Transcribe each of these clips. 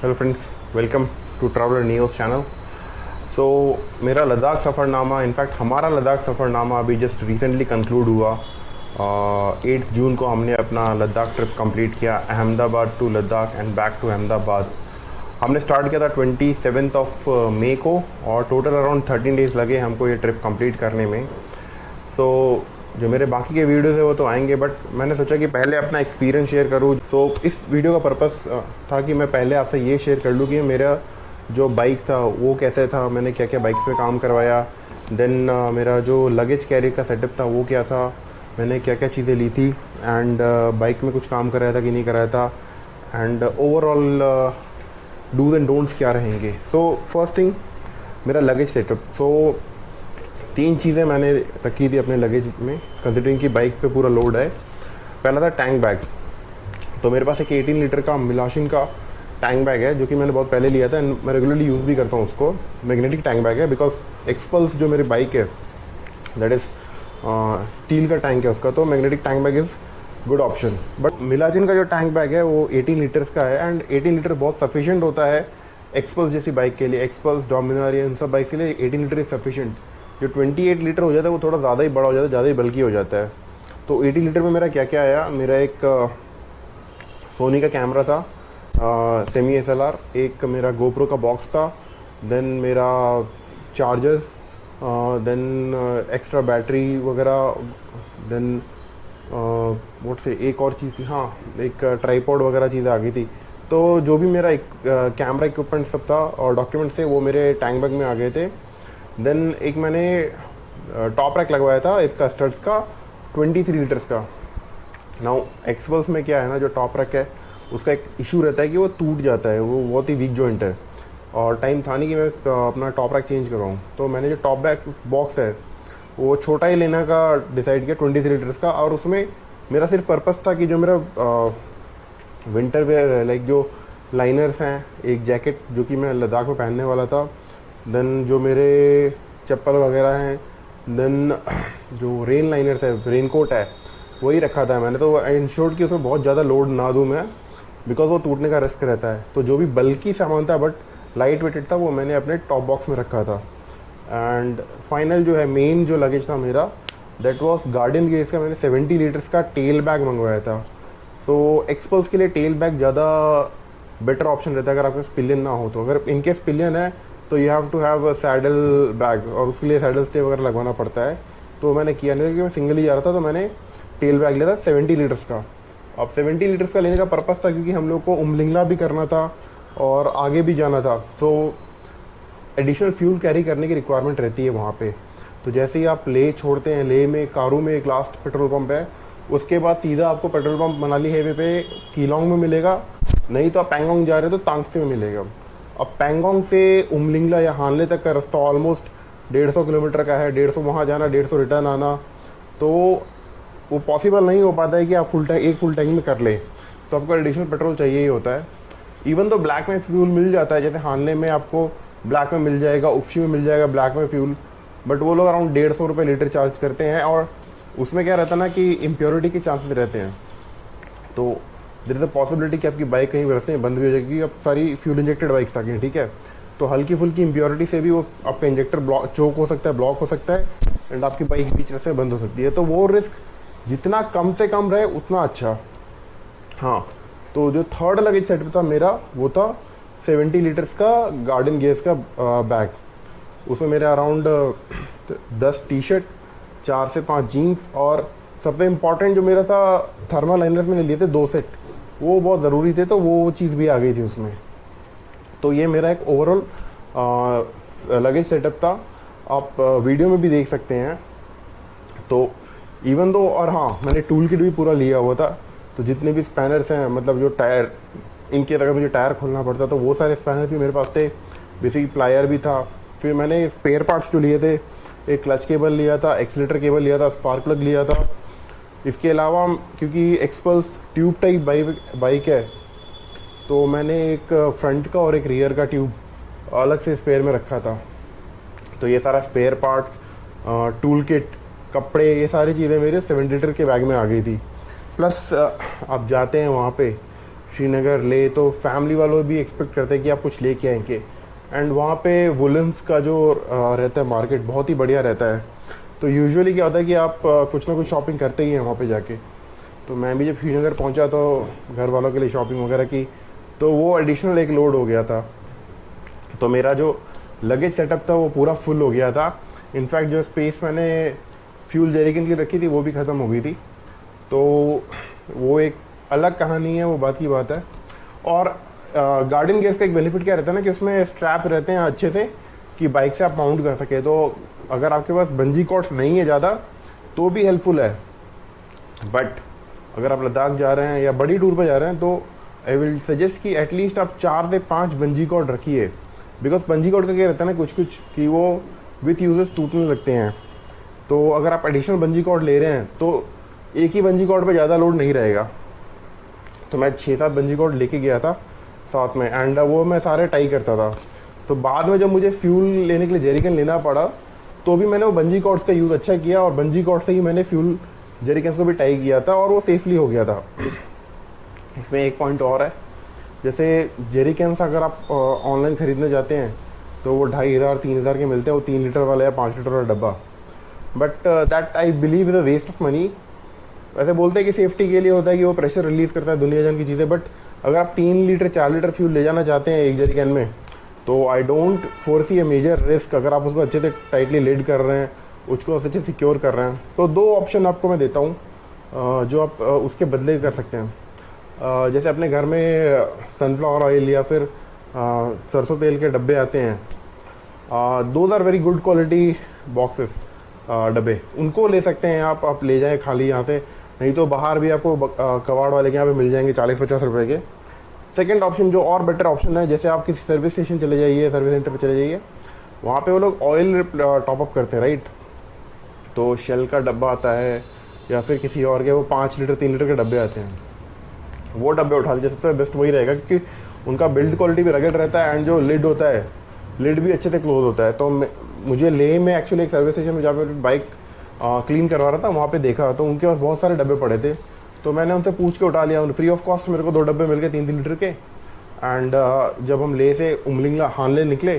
Hello friends, welcome to traveller news channel. So मेरा लद्दाख सफ़रनामा, in fact हमारा लद्दाख सफ़रनामा अभी जस्ट रिसेंटली कंक्लूड हुआ। 8 जून को हमने अपना लद्दाख ट्रिप कंप्लीट किया, Ahmedabad to Ladakh and back to Ahmedabad. हमने स्टार्ट किया था 27 ऑफ मई को और टोटल अराउंड 13 डेज़ लगे हमको ये ट्रिप कंप्लीट करने में। सो जो मेरे बाकी के वीडियोज़ है वो तो आएंगे, बट मैंने सोचा कि पहले अपना एक्सपीरियंस शेयर करूँ। सो इस वीडियो का पर्पस था कि मैं पहले आपसे ये शेयर कर लूँ कि मेरा जो बाइक था वो कैसे था, मैंने क्या क्या बाइक्स में काम करवाया। देन मेरा जो लगेज कैरी का सेटअप था वो क्या था, मैंने क्या क्या चीज़ें ली थी, एंड बाइक में कुछ काम कराया था कि नहीं कराया था, and overall dos and don'ts क्या रहेंगे। सो फर्स्ट थिंग, मेरा लगेज सेटअप। सो 3 चीज़ें मैंने रखी थी अपने लगेज में, कंसिडरिंग कि बाइक पे पूरा लोड है। पहला था टैंक बैग। तो मेरे पास एक 18 लीटर का मिलाशिन का टैंक बैग है जो कि मैंने बहुत पहले लिया था एंड मैं रेगुलरली यूज़ भी करता हूँ उसको। मैग्नेटिक टैंक बैग है बिकॉज एक्सपल्स जो मेरी बाइक है दैट इज़ स्टील का टैंक है उसका, तो magnetic tank bag is good option. But मिलाजिन का जो टैंक बैग है वो 18 लीटर्स का है एंड 18 लीटर बहुत सफिशिएंट होता है एक्सपल्स जैसी बाइक के लिए। एक्सपल्स, डोमिनार, इन सब बाइक के लिए 18 लीटर इज़ सफिशिएंट। जो 28 लीटर हो जाता है वो थोड़ा ज़्यादा ही बड़ा हो जाता है, ज़्यादा ही बल्कि हो जाता है। तो 80 लीटर में मेरा क्या क्या आया, मेरा एक सोनी का कैमरा था, सेमी SLR, एक मेरा गोप्रो का बॉक्स था, देन मेरा चार्जर्स, देन एक्स्ट्रा बैटरी वगैरह, देन व्हाट से एक और चीज़ थी, हाँ एक ट्राईपॉड वगैरह चीज़ें आ गई थी। तो जो भी मेरा एक कैमरा इक्विपमेंट सब था और डॉक्यूमेंट्स थे वो मेरे टैंक बैग में आ गए थे। देन एक मैंने टॉप रैक लगवाया था इसका स्टड्स का 23 लीटर्स का। नाउ एक्सपल्स में क्या है ना, जो टॉप रैक है उसका एक इशू रहता है कि वो टूट जाता है, वो बहुत ही वीक जॉइंट है और टाइम था नहीं कि मैं अपना टॉप रैक चेंज करवाऊँ। तो मैंने जो टॉप बैक बॉक्स है वो छोटा ही लेने का डिसाइड किया 23 लीटर्स का। और उसमें मेरा सिर्फ पर्पस था कि जो मेरा विंटर वेयर है, लाइक जो लाइनर्स हैं, एक जैकेट जो कि मैं लद्दाख में पहनने वाला था, देन जो मेरे चप्पल वगैरह हैं, देन जो रेन लाइनर्स है, रेन कोट है, वही रखा था मैंने। तो इंश्योर कि उसमें बहुत ज़्यादा लोड ना दूँ मैं, बिकॉज वो टूटने का रिस्क रहता है। तो जो भी बल्कि सामान था बट लाइट वेटेड था वो मैंने अपने टॉप बॉक्स में रखा था। एंड फाइनल जो है मेन जो लगेज था मेरा, दैट वॉज गार्डन गेज का। मैंने 70 लीटर्स का टेल बैग मंगवाया था। सो एक्सपल्स के लिए टेल बैग ज़्यादा बेटर ऑप्शन रहता है अगर आपके पास पिलियन ना हो तो। अगर इनकेस पिलियन है तो you have to have saddle bag और उसके लिए सैडल स्टे वगैरह लगवाना पड़ता है। तो मैंने किया नहीं, क्योंकि मैं सिंगल ही जा रहा था, तो मैंने टेल बैग लिया था 70 लीटर्स का। अब 70 लीटर्स का लेने का पर्पस था क्योंकि हम लोग को उमलिंगला भी करना था और आगे भी जाना था, तो एडिशनल फ्यूल कैरी करने की रिक्वायरमेंट रहती है वहाँ पे। तो जैसे ही आप लेह छोड़ते हैं, लेह में कारू में एक लास्ट पेट्रोल पंप है, उसके बाद सीधा आपको पेट्रोल पंप मनाली हाईवे पे कीलोंग में मिलेगा, नहीं तो आप पैंगोंग जा रहे हो तो तांगसी में मिलेगा। अब पैंगोंग से उमलिंगला या हानले तक का रास्ता ऑलमोस्ट 150 किलोमीटर का है। 150 वहाँ जाना, 150 रिटर्न आना, तो वो पॉसिबल नहीं हो पाता है कि आप एक फुल टैंक में कर लें। तो आपको एडिशनल पेट्रोल चाहिए ही होता है। इवन तो ब्लैक में फ्यूल मिल जाता है, जैसे हानले में आपको ब्लैक में मिल जाएगा, उपशी में मिल जाएगा ब्लैक में फ्यूल, बट वो लोग अराउंड 150 रुपये लीटर चार्ज करते हैं और उसमें क्या रहता है ना कि इम्प्योरिटी के चांसेस रहते हैं। तो देयर इज़ अ पॉसिबिलिटी कि आपकी बाइक कहीं रास्ते में बंद भी हो जाएगी। अब सारी फ्यूल इंजेक्टेड बाइक्स आ गई, ठीक है, तो हल्की फुल्की इम्प्योरिटी से भी वो आपका इंजेक्टर चोक हो सकता है, ब्लॉक हो सकता है एंड आपकी बाइक बीच रास्ते में बंद हो सकती है। तो वो रिस्क जितना कम से कम रहे उतना अच्छा। हाँ, तो जो थर्ड लगेज सेटअप था मेरा वो था 70 लीटर्स का गार्डन गेज का बैग। उसमें मेरे अराउंड 10 टी-शर्ट, 4 से 5 जीन्स और सबसे इम्पॉर्टेंट जो मेरा था थर्मल लाइनर्स मैंने लिए थे 2 सेट, वो बहुत ज़रूरी थे, तो वो चीज़ भी आ गई थी उसमें। तो ये मेरा एक ओवरऑल लगेज सेटअप था, आप वीडियो में भी देख सकते हैं। तो इवन दो, और हाँ मैंने टूल किट भी पूरा लिया हुआ था, तो जितने भी स्पैनर्स हैं, मतलब जो टायर, इनके अगर मुझे टायर खोलना पड़ता तो वो सारे स्पैनर्स भी मेरे पास थे। बेसिक प्लायर भी था। फिर मैंने स्पेयर पार्ट्स जो लिए थे, एक क्लच केबल लिया था, एक्सीलेटर केबल लिया था, स्पार्क प्लग लिया था। इसके अलावा क्योंकि एक्सपल्स ट्यूब टाइप बाइक है, तो मैंने एक फ्रंट का और एक रियर का ट्यूब अलग से स्पेयर में रखा था। तो ये सारा स्पेयर पार्ट्स, टूल किट, कपड़े, ये सारी चीज़ें मेरे 7 लीटर के बैग में आ गई थी। प्लस आप जाते हैं वहाँ पे श्रीनगर ले तो फैमिली वालों भी एक्सपेक्ट करते हैं कि आप कुछ लेके आएंगे। एंड वहाँ पे वुलन्स का जो रहता है मार्केट बहुत ही बढ़िया रहता है। तो यूजुअली क्या होता है कि आप कुछ ना कुछ शॉपिंग करते ही हैं वहाँ पे जाके। तो मैं भी जब श्रीनगर पहुँचा तो घर वालों के लिए शॉपिंग वगैरह की, तो वो एडिशनल एक लोड हो गया था। तो मेरा जो लगेज सेटअप था वो पूरा फुल हो गया था। इनफैक्ट जो स्पेस मैंने फ्यूल जेरिकन की रखी थी वो भी ख़त्म हो गई थी। तो वो एक अलग कहानी है, वो बात की बात है। और गार्डन गैस का एक बेनिफिट क्या रहता है ना कि उसमें स्ट्रैप रहते हैं अच्छे से कि बाइक से आप माउंट कर सके। तो अगर आपके पास बंजी कॉर्ड्स नहीं है ज़्यादा तो भी हेल्पफुल है। बट अगर आप लद्दाख जा रहे हैं या बड़ी टूर पर जा रहे हैं तो आई विल सजेस्ट कि एटलीस्ट आप 4 से 5 बंजी कॉर्ड रखिए। बिकॉज बंजी कॉर्ड का क्या रहता है ना कुछ कि वो विथ यूजेस टूटने लगते हैं। तो अगर आप एडिशनल बंजी कॉर्ड ले रहे हैं तो एक ही बंजी कॉर्ड पे ज़्यादा लोड नहीं रहेगा। तो मैं 6-7 बंजी कॉर्ड लेके गया था साथ में, एंड वो मैं सारे टाई करता था। तो बाद में जब मुझे फ्यूल लेने के लिए जेरिकन लेना पड़ा तो भी मैंने वो बंजी कॉर्ड्स का यूज़ अच्छा किया और बंजी कॉर्ड से ही मैंने फ्यूल जेरिकन्स को भी टाई किया था और वो सेफली हो गया था। इसमें एक पॉइंट और है, जैसे जेरिकन्स अगर आप ऑनलाइन ख़रीदने जाते हैं तो वो 2500-3000 के मिलते हैं, वो 3 लीटर वाला या 5 लीटर वाला डब्बा। But that I believe is a waste of money. वैसे बोलते हैं कि सेफ्टी के लिए होता है कि वो प्रेशर रिलीज़ करता है दुनिया जान की चीज़ें, बट अगर आप 3 लीटर 4 लीटर फ्यूल ले जाना चाहते हैं एक जेरिकन में तो I don't foresee a major risk. अगर आप उसको अच्छे से टाइटली लिड कर रहे हैं, उसको अच्छे से सिक्योर कर रहे हैं, तो 2 ऑप्शन आपको मैं देता हूँ जो आप उसके बदले कर सकते हैं। जैसे अपने घर में सनफ्लावर ऑयल या फिर सरसों तेल के डब्बे आते हैं, those are very good quality boxes डब्बे, उनको ले सकते हैं आप ले जाएं खाली यहाँ से। नहीं तो बाहर भी आपको कबाड़ वाले के यहाँ पे मिल जाएंगे 40-50 रुपए के। सेकंड ऑप्शन जो और बेटर ऑप्शन है, जैसे आप किसी सर्विस स्टेशन चले जाइए, सर्विस सेंटर पे चले जाइए, वहाँ पे वो लोग ऑयल टॉपअप करते हैं, राइट। तो शेल का डब्बा आता है या फिर किसी और के वो 5 लीटर 3 लीटर के डब्बे आते हैं, वो डब्बे उठा लीजिए। सबसे बेस्ट वही रहेगा क्योंकि उनका बिल्ड क्वालिटी भी रगड़ रहता है एंड जो लिड होता है, लिड भी अच्छे से क्लोज होता है। तो मुझे लेह में एक्चुअली एक सर्विस स्टेशन में जहाँ पे बाइक क्लीन करवा रहा था वहाँ पे देखा तो उनके पास बहुत सारे डब्बे पड़े थे। तो मैंने उनसे पूछ के उठा लिया, फ्री ऑफ कॉस्ट मेरे को 2 डब्बे मिल गए 3-3 लीटर के। एंड जब हम लेह से उमलिंगला हानले निकले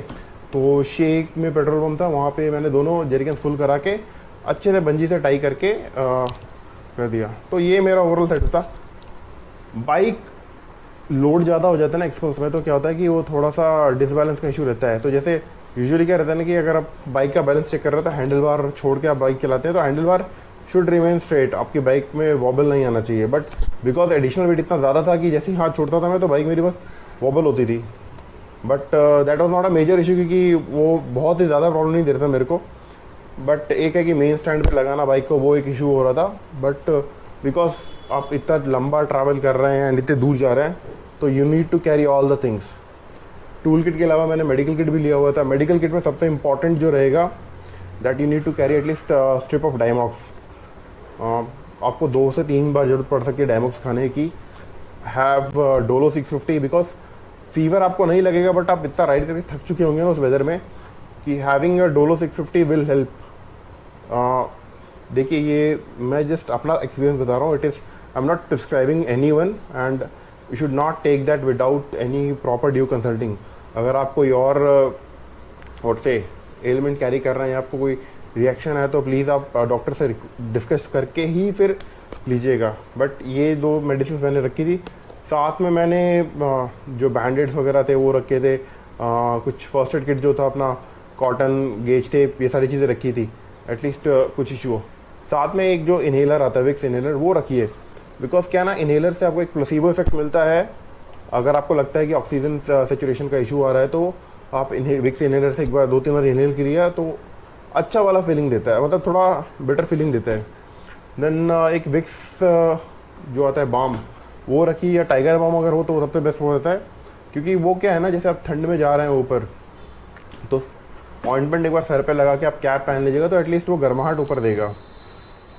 तो शेख में पेट्रोल पंप था, वहाँ पे मैंने दोनों जेरिकन फुल करा के अच्छे से बंजी से टाई करके कर दिया। तो ये मेरा ओवरऑल सेटअप था। बाइक लोड ज़्यादा हो जाता है ना एक्सपोज में, तो क्या होता है कि वो थोड़ा सा डिसबैलेंस का इशू रहता है। तो जैसे यूजुअली क्या रहता है ना कि अगर आप बाइक का बैलेंस चेक कर रहे हो तो हैंडल बार छोड़ के आप बाइक चलाते हैं तो handle bar should remain straight, आपकी बाइक में वॉबल नहीं आना चाहिए। बट बिकॉज एडिशनल वेट इतना ज़्यादा था कि जैसे ही हाथ छोड़ता था मैं तो बाइक मेरी बस वॉबल होती थी। But that was not a major issue क्योंकि वो बहुत ही ज़्यादा प्रॉब्लम नहीं दे रहा था मेरे को। बट एक है कि मेन स्टैंड पे लगाना बाइक को, वो एक इशू हो रहा था। बट बिकॉज आप इतना लंबा ट्रैवल कर रहे हैं एंड इतने दूर जा रहे हैं तो you need to carry all the things. Tool kit के अलावा मैंने मेडिकल किट भी लिया हुआ था। मेडिकल किट में सबसे इंपॉर्टेंट जो रहेगा that you need to carry at least strip of Diamox. आपको 2 से 3 बार जरूरत पड़ सकती है डायमॉक्स खाने की। हैव डोलो 650 बिकॉज फीवर आपको नहीं लगेगा बट आप इतना राइड करके थक चुके होंगे ना उस वेदर में कि having a Dolo 650 will help. देखिए ये मैं जस्ट अपना एक्सपीरियंस बता रहा हूँ। It is I am not prescribing any one and you should not take that without any proper due consulting. अगर आप कोई और व्हाट से एलिमेंट कैरी कर रहे हैं, आपको कोई रिएक्शन है तो प्लीज़ आप डॉक्टर से डिस्कस करके ही फिर लीजिएगा। बट ये 2 मेडिसिन मैंने रखी थी। साथ में मैंने जो बैंडेड्स वगैरह थे वो रखे थे, कुछ फर्स्ट एड किट जो था अपना, कॉटन, गेज टेप, ये सारी चीज़ें रखी थी एटलीस्ट कुछ इशू हो। साथ में एक जो इन्हेलर आता है विक्स इन्हेलर, वो रखिए। बिकॉज क्या ना, इन्हेलर से आपको एक प्लेसिबो इफेक्ट मिलता है। अगर आपको लगता है कि ऑक्सीजन सेचुरेशन का इशू आ रहा है तो आप विक्स इन्हेलर से एक बार 2-3 बार इन्हेल किया तो अच्छा वाला फीलिंग देता है, मतलब थोड़ा बेटर फीलिंग देता है। देन एक विक्स जो आता है बाम, वो रखी, या टाइगर बाम अगर हो तो सबसे बेस्ट हो जाता है। क्योंकि वो क्या है ना, जैसे आप ठंड में जा रहे हैं ऊपर तो ऑइंटमेंट एक बार सर पे लगा के आप कैप पहन लीजिएगा तो एटलीस्ट वो गर्माहट ऊपर देगा।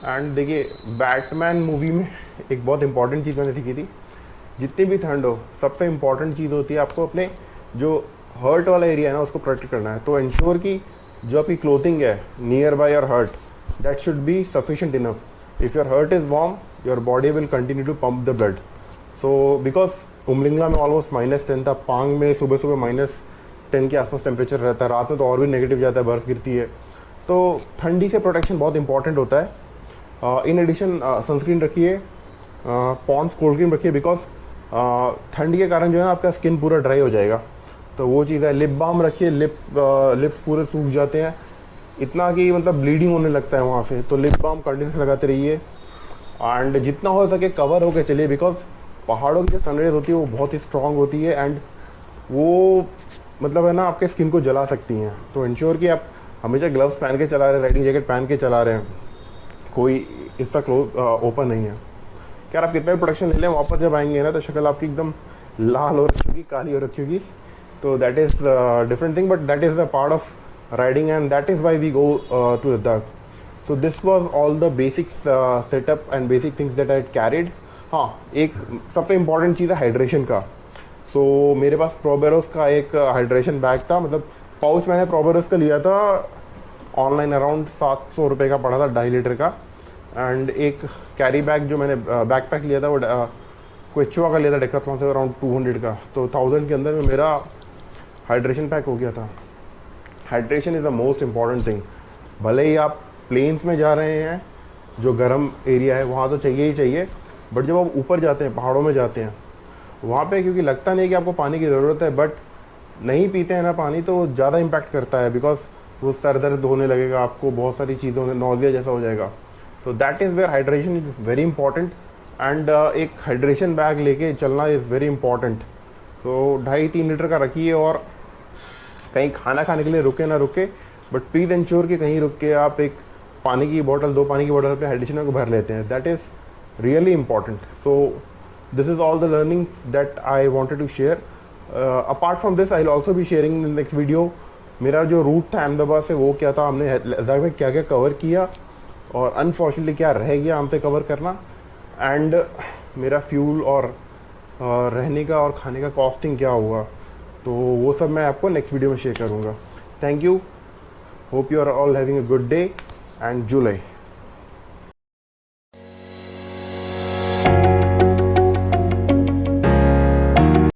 एंड देखिए बैटमैन मूवी में एक बहुत इंपॉर्टेंट चीज़ मैंने सीखी थी, जितनी भी ठंड हो सबसे इंपॉर्टेंट चीज़ होती है आपको अपने जो हर्ट वाला एरिया है ना उसको प्रोटेक्ट करना है। तो इंश्योर कि जो आपकी क्लोथिंग है near by your heart that should be sufficient enough. If your heart is warm your body will continue to pump the blood. So because Umlingla में ऑलमोस्ट -10 था, पांग में सुबह सुबह -10 के आसपास टेम्परेचर रहता है, रात में तो और भी नेगेटिव जाता है, बर्फ़ गिरती है। तो ठंडी से प्रोटेक्शन बहुत इंपॉर्टेंट होता है। इन एडिशन सनस्क्रीन रखिए, पॉन्ड्स कोल्ड क्रीम रखिए, बिकॉज ठंडी के कारण जो है ना आपका स्किन पूरा ड्राई हो जाएगा, तो वो चीज़ है। लिप बाम रखिए, लिप्स पूरे सूख जाते हैं इतना कि मतलब ब्लीडिंग होने लगता है वहाँ से, तो लिप बाम कंटिन्यूस लगाते रहिए। एंड जितना हो सके कवर होकर चलिए, बिकॉज पहाड़ों की जो सनरेज होती है वो बहुत ही स्ट्रांग होती है एंड वो मतलब है ना आपके स्किन को जला सकती हैं। तो इंश्योर कि आप हमेशा ग्लव्स पहन के चला रहे हैं, राइडिंग जैकेट पहन के चला रहे हैं, कोई इसका क्लोज ओपन नहीं है। क्या आप कितना भी प्रोटेक्शन ले लें, वापस जब आएंगे ना तो शक्ल आपकी एकदम लाल हो रखी होगी, काली हो रखी होगी। तो that is different thing, but that is the part of riding and that is why we go to Ladakh. So this was all the basic setup and basic things that I carried. हाँ, एक सबसे important चीज़ है hydration का। सो मेरे पास प्रोबेरोस का एक hydration bag था, मतलब पाउच मैंने प्रोबेरोस का लिया था ऑनलाइन, अराउंड 700 रुपये का पड़ा था 2.5 लीटर का। एंड एक कैरी बैग जो मैंने बैकपैक लिया था वो क्वेचुआ का लिया था डेकाथलॉन से, अराउंड 200 का। तो 1000 के अंदर में मेरा हाइड्रेशन पैक हो गया था। Hydration is the most important thing. भले ही आप प्लेन्स में जा रहे हैं, जो गर्म एरिया है वहाँ तो चाहिए ही चाहिए, बट जब आप ऊपर जाते हैं, पहाड़ों में जाते हैं, वहाँ पे क्योंकि लगता नहीं कि आपको पानी की ज़रूरत है, बट नहीं पीते हैं ना पानी तो वो ज़्यादा इम्पैक्ट करता है, बिकॉज वो सर दर्द होने लगेगा आपको, बहुत सारी चीज़ों में नौजिया जैसा हो जाएगा। तो that is where hydration is very important and एक हाइड्रेशन बैग लेके चलना इज़ वेरी इंपॉर्टेंट। तो 2.5-3 लीटर का रखिए, और कहीं खाना खाने के लिए रुके ना रुके, बट प्लीज़ इंश्योर कि कहीं रुक के आप एक पानी की बोतल, 2 पानी की बोतल पे हाइड्रेशन को भर लेते हैं। That is really important. So this is all the learnings that I wanted to share. Apart from this I will also be sharing in next video मेरा जो रूट था अहमदाबाद से, वो क्या था, हमने लद्दाख में क्या क्या कवर किया और अनफॉर्चुनेटली क्या रह गया हमसे कवर करना, एंड मेरा फ्यूल और रहने का और खाने का कॉस्टिंग क्या हुआ, तो वो सब मैं आपको नेक्स्ट वीडियो में शेयर करूँगा। Thank you, hope you are all having a good day and July.